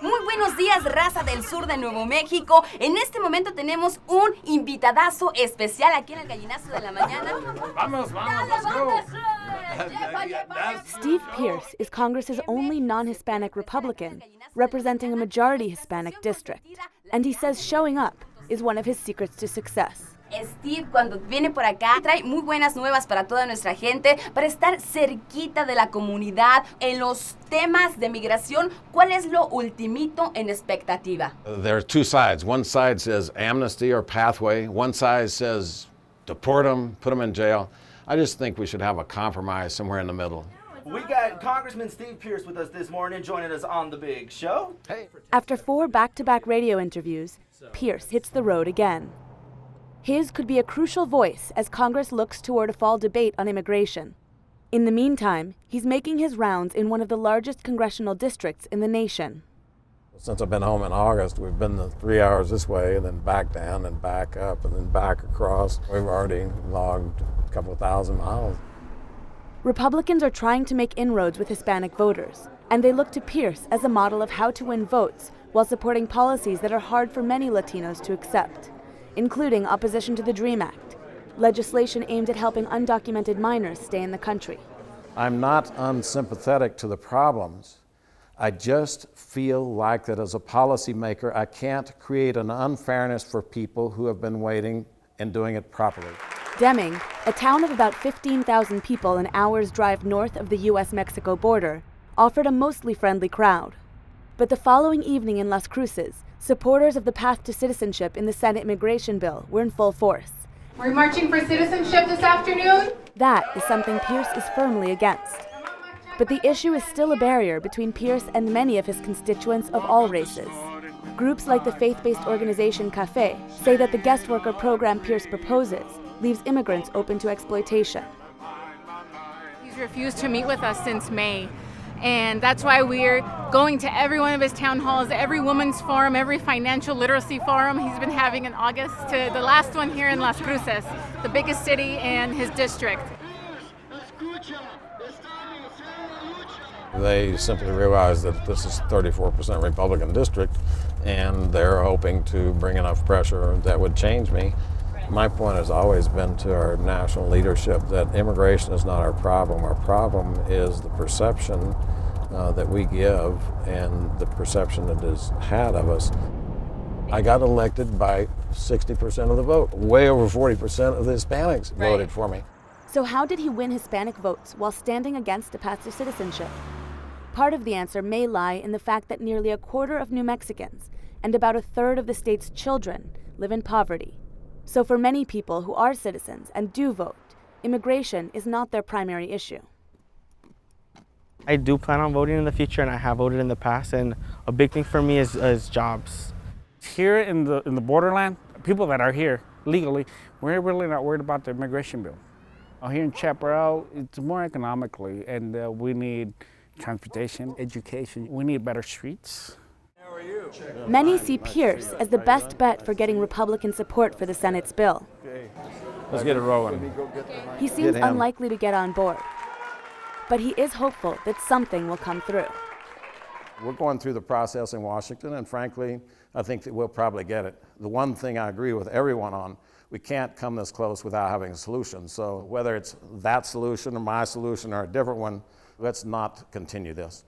Muy buenos días, raza del sur de Nuevo México. En este momento tenemos un invitadazo especial aquí en el Gallinazo de la Mañana. Vamos, let's go. Steve Pearce is Congress's only non-Hispanic Republican, representing a majority Hispanic district. And he says showing up is one of his secrets to success. Steve, cuando viene por acá, trae muy buenas nuevas para toda nuestra gente, para estar cerquita de la comunidad. En los temas de migración, ¿cuál es lo ultimito en expectativa? There are two sides. One side says amnesty or pathway. One side says deport them, put them in jail. I just think we should have a compromise somewhere in the middle. We got Congressman Steve Pearce with us this morning, joining us on The Big Show. Hey. After 4 back-to-back radio interviews, Pearce hits the road again. His could be a crucial voice as Congress looks toward a fall debate on immigration. In the meantime, he's making his rounds in one of the largest congressional districts in the nation. Since I've been home in August, we've been the 3 hours this way and then back down and back up and then back across. We've already logged a couple of thousand miles. Republicans are trying to make inroads with Hispanic voters, and they look to Pearce as a model of how to win votes while supporting policies that are hard for many Latinos to accept, including opposition to the DREAM Act, legislation aimed at helping undocumented minors stay in the country. I'm not unsympathetic to the problems. I just feel like that as a policymaker, I can't create an unfairness for people who have been waiting and doing it properly. Deming, a town of about 15,000 people an hour's drive north of the U.S.-Mexico border, offered a mostly friendly crowd. But the following evening in Las Cruces, supporters of the path to citizenship in the Senate immigration bill were in full force. We're marching for citizenship this afternoon. That is something Pearce is firmly against. But the issue is still a barrier between Pearce and many of his constituents of all races. Groups like the faith-based organization CAFE say that the guest worker program Pearce proposes leaves immigrants open to exploitation. He's refused to meet with us since May. And that's why we're going to every one of his town halls, every women's forum, every financial literacy forum he's been having in August, to the last one here in Las Cruces, the biggest city in his district. They simply realize that this is a 34% Republican district, and they're hoping to bring enough pressure that would change me. My point has always been to our national leadership that immigration is not our problem. Our problem is the perception that we give and the perception that is had of us. I got elected by 60% of the vote. Way over 40% of the Hispanics voted for me. So how did he win Hispanic votes while standing against a path to citizenship? Part of the answer may lie in the fact that nearly a quarter of New Mexicans and about a third of the state's children live in poverty. So for many people who are citizens and do vote, immigration is not their primary issue. I do plan on voting in the future, and I have voted in the past, and a big thing for me is jobs. Here in the Borderlands, people that are here legally, we're really not worried about the immigration bill. Here in Chaparral, it's more economically, and we need transportation, education. We need better streets. Many see Pearce as the best bet for getting Republican support for the Senate's bill. Let's get it rolling. He seems unlikely to get on board, but he is hopeful that something will come through. We're going through the process in Washington, and frankly, I think that we'll probably get it. The one thing I agree with everyone on, we can't come this close without having a solution. So whether it's that solution or my solution or a different one, let's not continue this.